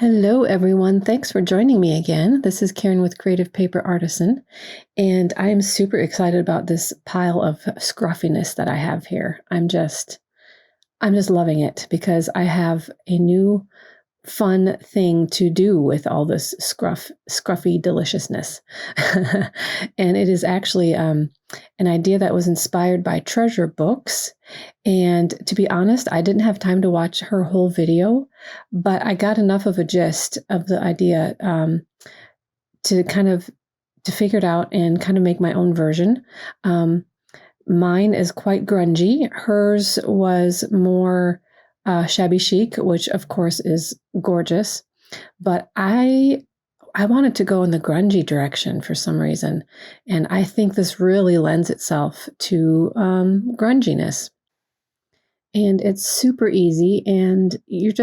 Hello, everyone. Thanks for joining me again. This is Karen with Creative Paper Artisan, and I am super excited about this pile of scruffiness that I have here. I'm just loving it because I have a new fun thing to do with all this scruffy deliciousness. And it is actually an idea that was inspired by Treasure Books. And to be honest, I didn't have time to watch her whole video, but I got enough of a gist of the idea to to figure it out and kind of make my own version. Mine is quite grungy. Hers was more shabby chic, which of course is gorgeous. But I wanted to go in the grungy direction for some reason, and I think this really lends itself to grunginess. And it's super easy, and you're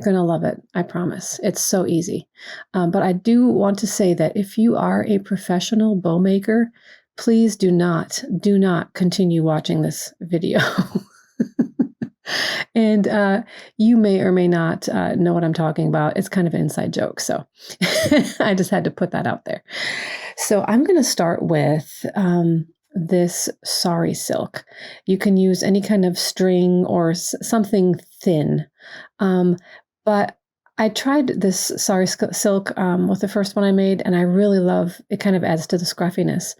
gonna love it. I promise. It's so easy. But I do want to say that if you are a professional bow maker, please do not continue watching this video. And you may or may not know what I'm talking about. It's kind of an inside joke, so I just had to put that out there. So I'm going to start with this sari silk. You can use any kind of string or something thin, but I tried this sari silk with the first one I made, and I really love it. Kind of adds to the scruffiness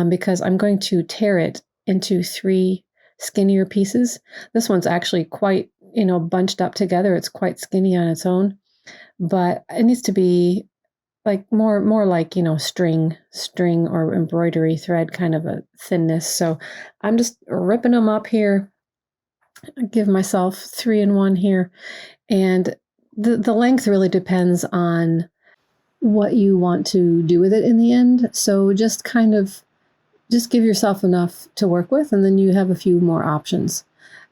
because I'm going to tear it into 3 skinnier pieces. This one's actually quite, bunched up together. It's quite skinny on its own, but it needs to be like more like, string or embroidery thread kind of a thinness. So I'm just ripping them up here. I give myself 3 in 1 here. And the length really depends on what you want to do with it in the end. So just give yourself enough to work with, and then you have a few more options.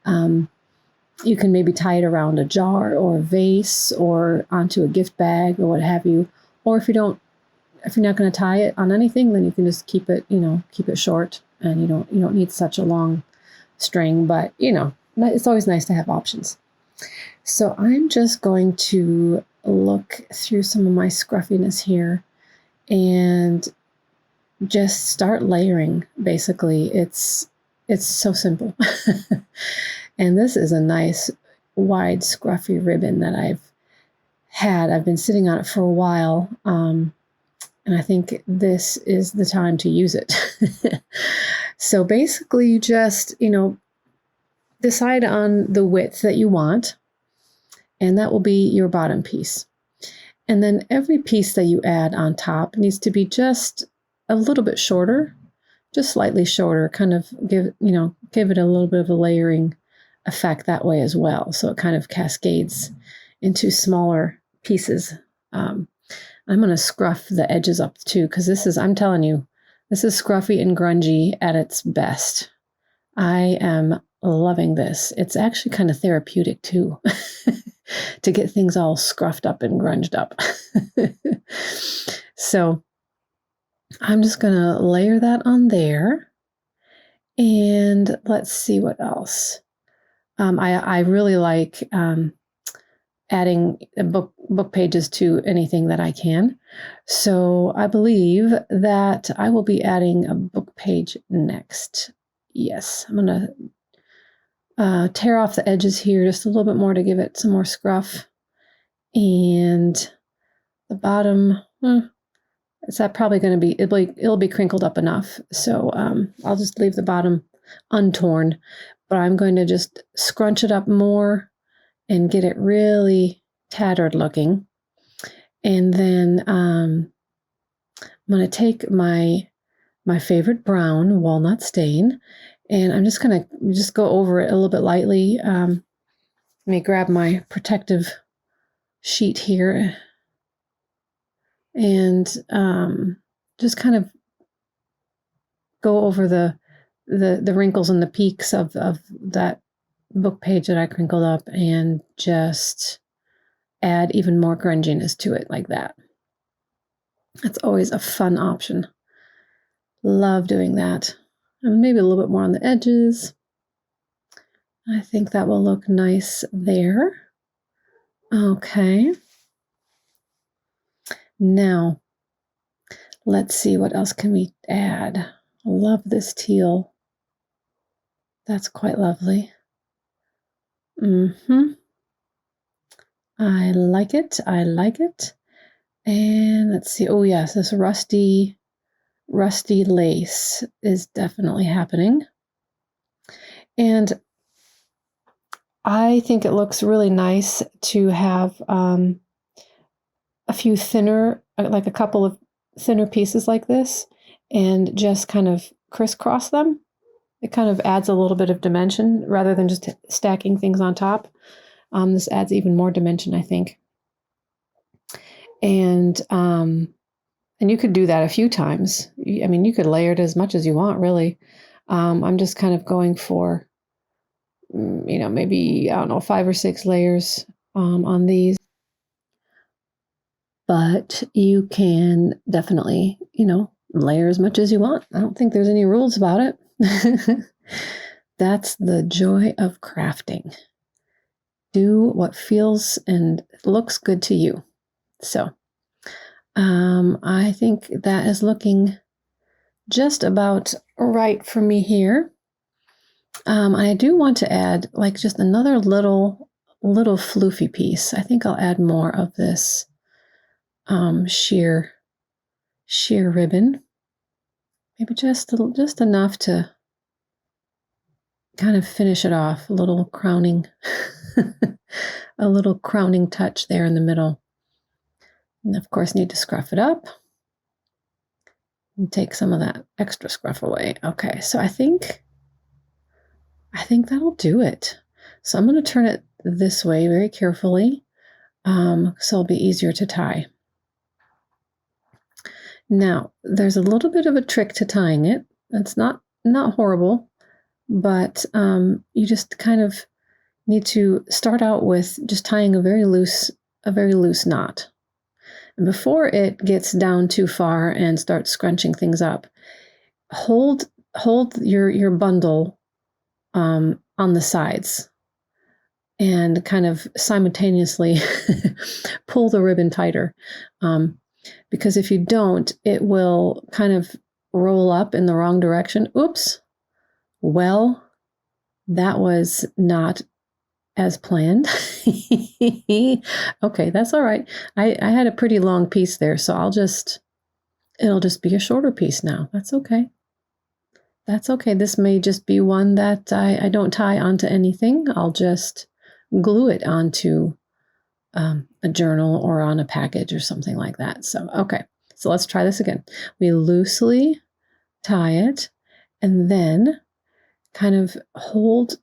You can maybe tie it around a jar or a vase or onto a gift bag or what have you. Or if you're not going to tie it on anything, then you can just keep it short, and you don't need such a long string. But it's always nice to have options. So I'm just going to look through some of my scruffiness here and just start layering. Basically, it's so simple. And this is a nice wide scruffy ribbon that I've been sitting on it for a while, and I think this is the time to use it. So basically, you just decide on the width that you want, and that will be your bottom piece. And then every piece that you add on top needs to be just a little bit shorter, just slightly shorter, kind of give it a little bit of a layering effect that way as well. So it kind of cascades into smaller pieces. I'm going to scruff the edges up too, because I'm telling you, this is scruffy and grungy at its best. I am loving this. It's actually kind of therapeutic too, to get things all scruffed up and grunged up. So I'm just going to layer that on there. And let's see what else. I really like adding book pages to anything that I can. So I believe that I will be adding a book page next. Yes, I'm going to tear off the edges here just a little bit more to give it some more scruff. And the bottom, it's probably going to be, it'll be crinkled up enough. So I'll just leave the bottom untorn, but I'm going to just scrunch it up more and get it really tattered looking. And then I'm going to take my favorite brown walnut stain, and I'm just going to go over it a little bit lightly. Let me grab my protective sheet here and just kind of go over the wrinkles and the peaks of that book page that I crinkled up, and just add even more grunginess to it like that. That's always a fun option. Love doing that. And maybe a little bit more on the edges. I think that will look nice there. Okay. Now, let's see, what else can we add? Love this teal. That's quite lovely. I like it. I like it. And let's see. Oh, yes, this rusty lace is definitely happening. And I think it looks really nice to have a few thinner, like a couple of thinner pieces like this, and just kind of crisscross them. It kind of adds a little bit of dimension rather than just stacking things on top. This adds even more dimension, I think. And you could do that a few times. I mean, you could layer it as much as you want, really. I'm just kind of going for, maybe, I don't know, 5 or 6 layers on these. But you can definitely, layer as much as you want. I don't think there's any rules about it. That's the joy of crafting. Do what feels and looks good to you. So I think that is looking just about right for me here. I do want to add like just another little floofy piece. I think I'll add more of this sheer ribbon. Maybe just enough to kind of finish it off. A little crowning, a little crowning touch there in the middle. And of course, need to scruff it up and take some of that extra scruff away. Okay, so I think that'll do it. So I'm going to turn it this way very carefully, so it'll be easier to tie. Now, there's a little bit of a trick to tying it. It's not horrible, but you just kind of need to start out with just tying a very loose knot. And before it gets down too far and starts scrunching things up, hold your bundle on the sides and kind of simultaneously pull the ribbon tighter. Because if you don't, it will kind of roll up in the wrong direction. Oops. Well, that was not as planned. Okay, that's all right. I had a pretty long piece there, so it'll just be a shorter piece now. That's okay. That's okay. This may just be one that I don't tie onto anything. I'll just glue it onto a journal or on a package or something like that. So, okay. So let's try this again. We loosely tie it and then kind of hold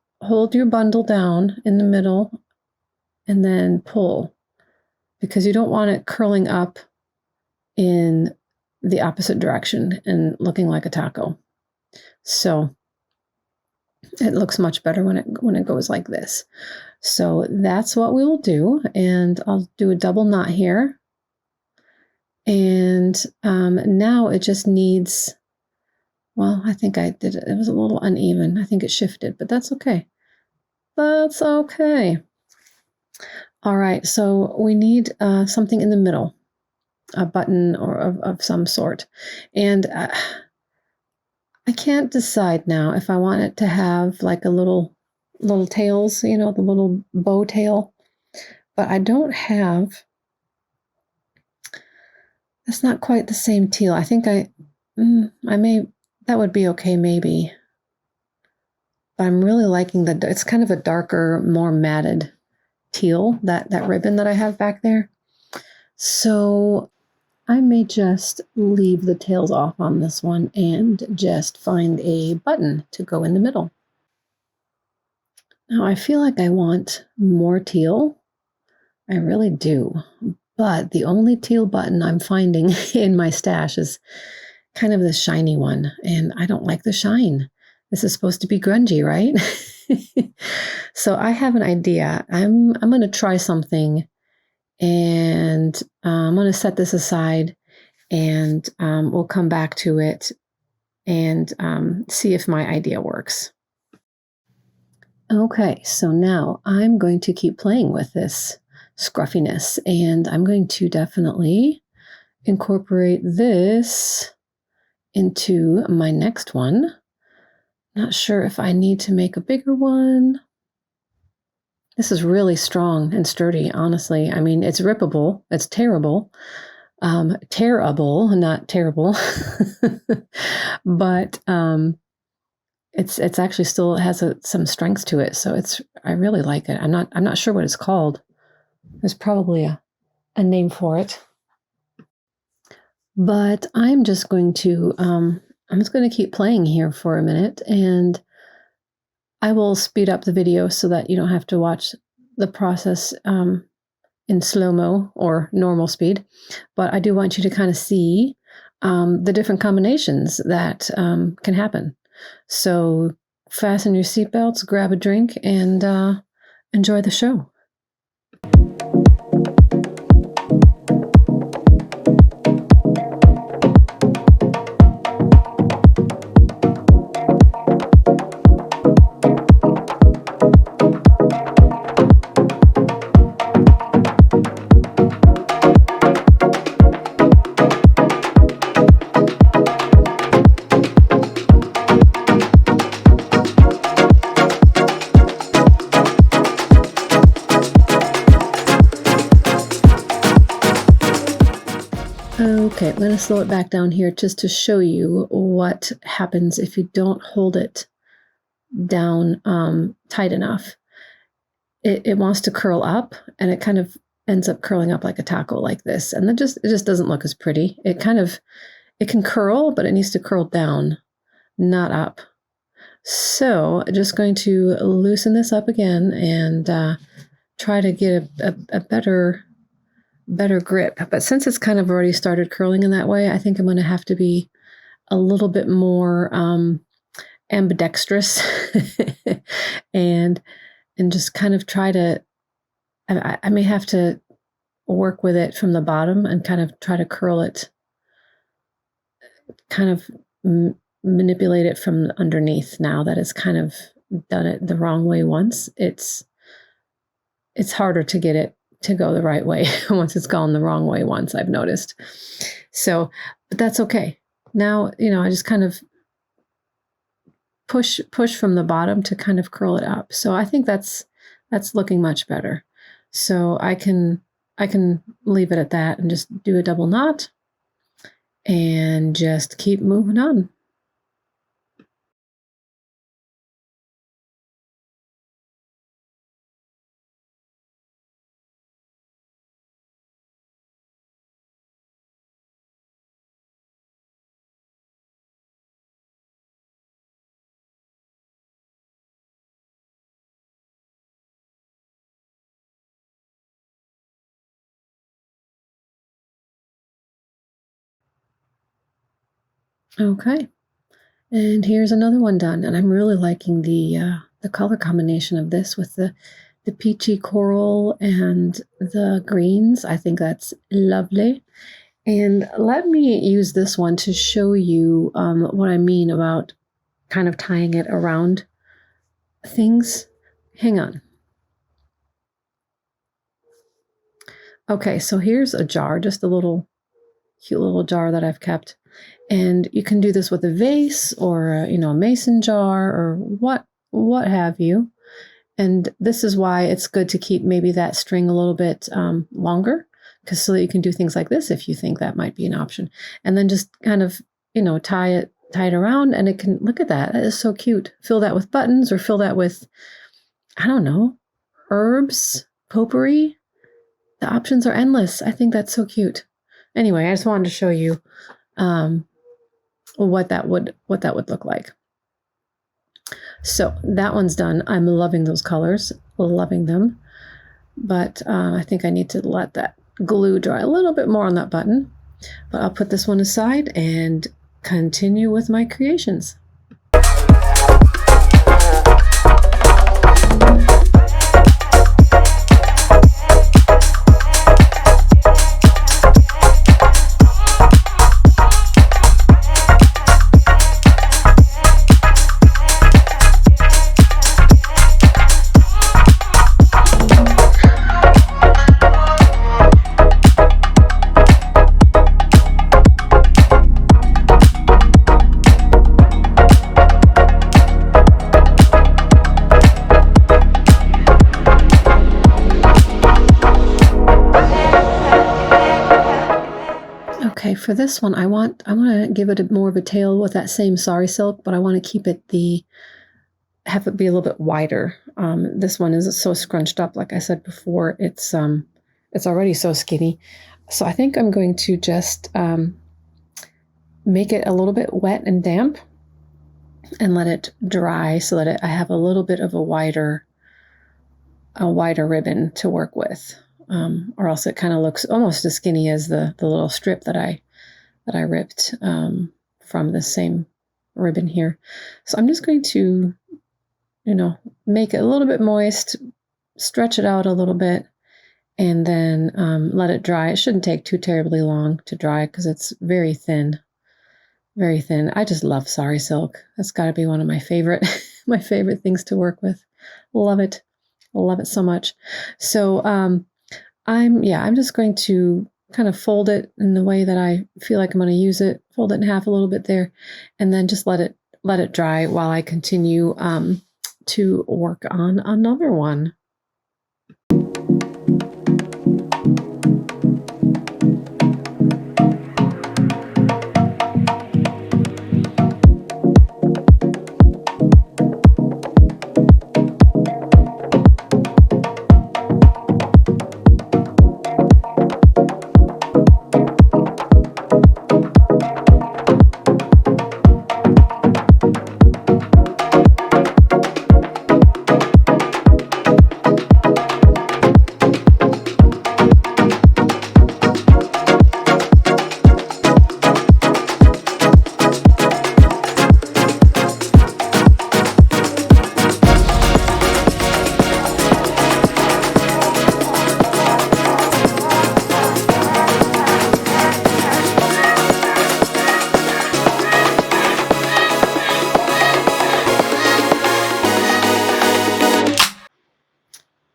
your bundle down in the middle and then pull, because you don't want it curling up in the opposite direction and looking like a taco. So it looks much better when it goes like this. So that's what we will do. And I'll do a double knot here. And now it just needs, well, I think I did it. It was a little uneven. I think it shifted, but that's okay. That's okay. All right, so we need something in the middle, a button or of some sort. And I can't decide now if I want it to have like a little tails, the little bow tail, but I don't have, it's not quite the same teal. I think I may, that would be okay maybe. But I'm really liking it's kind of a darker, more matted teal, that ribbon that I have back there. So I may just leave the tails off on this one and just find a button to go in the middle. Now I feel like I want more teal. I really do. But the only teal button I'm finding in my stash is kind of the shiny one, and I don't like the shine. This is supposed to be grungy, right? So I have an idea. I'm going to try something, and I'm going to set this aside, and we'll come back to it and see if my idea works. Okay, so now I'm going to keep playing with this scruffiness, and I'm going to definitely incorporate this into my next one. Not sure if I need to make a bigger one. This is really strong and sturdy, honestly. I mean, it's rippable. It's tearable. Tearable, not terrible. But it's actually still has some strength to it. So I really like it. I'm not sure what it's called. There's probably a name for it. But I'm just going to keep playing here for a minute, and I will speed up the video so that you don't have to watch the process in slow-mo or normal speed. But I do want you to kind of see the different combinations that can happen. So fasten your seatbelts, grab a drink, and enjoy the show. Okay, I'm going to slow it back down here just to show you what happens if you don't hold it down tight enough. It wants to curl up, and it kind of ends up curling up like a taco like this, and it just doesn't look as pretty. It can curl, but it needs to curl down, not up. So I'm just going to loosen this up again and try to get a better grip. But since it's kind of already started curling in that way, I think I'm going to have to be a little bit more ambidextrous and just kind of try to, I may have to work with it from the bottom and kind of try to curl it, kind of manipulate it from underneath. Now that it's kind of done it the wrong way once, it's harder to get it to go the right way once it's gone the wrong way once, I've noticed. So, but that's okay. Now, I just kind of push from the bottom to kind of curl it up. So I think that's looking much better. So I can leave it at that and just do a double knot and just keep moving on. Okay, and here's another one done, and I'm really liking the color combination of this with the peachy coral and the greens. I think that's lovely. And let me use this one to show you what I mean about kind of tying it around things. Hang on. Okay, so here's a jar, just a cute little jar that I've kept. And you can do this with a vase or a mason jar or what have you. And this is why it's good to keep maybe that string a little bit longer, because so that you can do things like this if you think that might be an option. And then just kind of tie it around, and it can, look at that. That is so cute. Fill that with buttons, or fill that with, I don't know, herbs, potpourri. The options are endless. I think that's so cute. Anyway, I just wanted to show you what that would look like. So that one's done. I'm loving those colors, loving them. But I think I need to let that glue dry a little bit more on that button. But I'll put this one aside and continue with my creations. for this one, I want to give it more of a tail with that same sari silk, but I want to keep it have it be a little bit wider. This one is so scrunched up, like I said before, it's already so skinny. So I think I'm going to just make it a little bit wet and damp and let it dry so that I have a little bit of a wider ribbon to work with, or else it kind of looks almost as skinny as the little strip that I ripped from the same ribbon here. So I'm just going to, make it a little bit moist, stretch it out a little bit, and then let it dry. It shouldn't take too terribly long to dry because it's very thin. Very thin. I just love sari silk. That's got to be one of my favorite things to work with. Love it. Love it so much. So I'm just going to kind of fold it in the way that I feel like I'm going to use it. Fold it in half a little bit there, and then just let it dry while I continue to work on another one.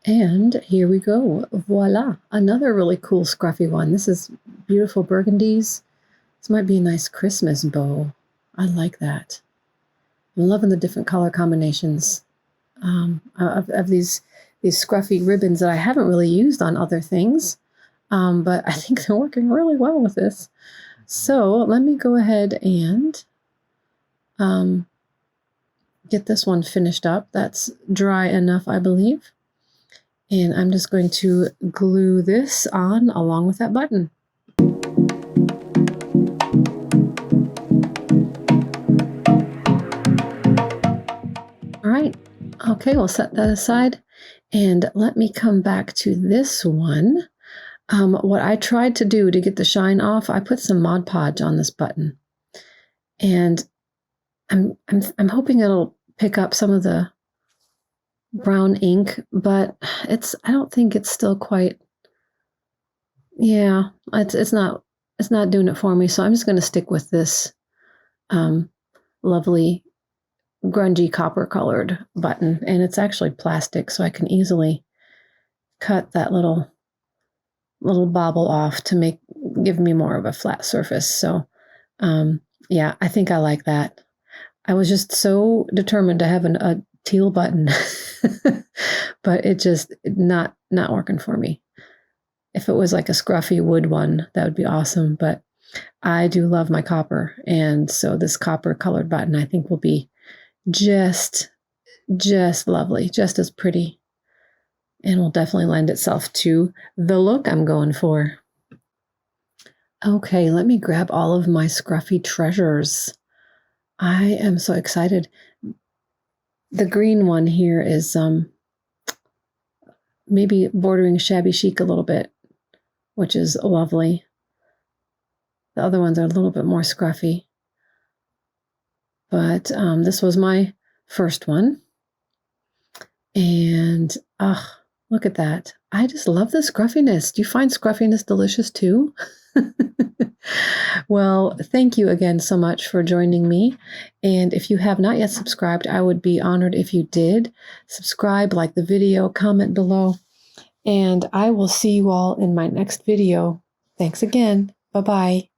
And here we go. Voila, another really cool scruffy one. This is beautiful burgundies. This might be a nice Christmas bow. I like that. I'm loving the different color combinations of these scruffy ribbons that I haven't really used on other things, but I think they're working really well with this. So let me go ahead and get this one finished up. That's dry enough, I believe. And I'm just going to glue this on along with that button. All right. Okay, we'll set that aside. And let me come back to this one. What I tried to do to get the shine off, I put some Mod Podge on this button. And I'm hoping it'll pick up some of the brown ink, but I don't think it's still quite, it's not doing it for me. So I'm just going to stick with this lovely grungy copper colored button, and it's actually plastic, so I can easily cut that little bobble off to give me more of a flat surface. So I think I like that. I was just so determined to have a teal button, but it just not working for me. If it was like a scruffy wood one, that would be awesome, but I do love my copper, and so this copper colored button I think will be just lovely, just as pretty, and will definitely lend itself to the look I'm going for. Okay, let me grab all of my scruffy treasures. I am so excited. The green one here is maybe bordering shabby chic a little bit, which is lovely. The other ones are a little bit more scruffy. But this was my first one. And look at that. I just love the scruffiness. Do you find scruffiness delicious too? Well, thank you again so much for joining me. And if you have not yet subscribed, I would be honored if you did. Subscribe, like the video, comment below. And I will see you all in my next video. Thanks again. Bye-bye.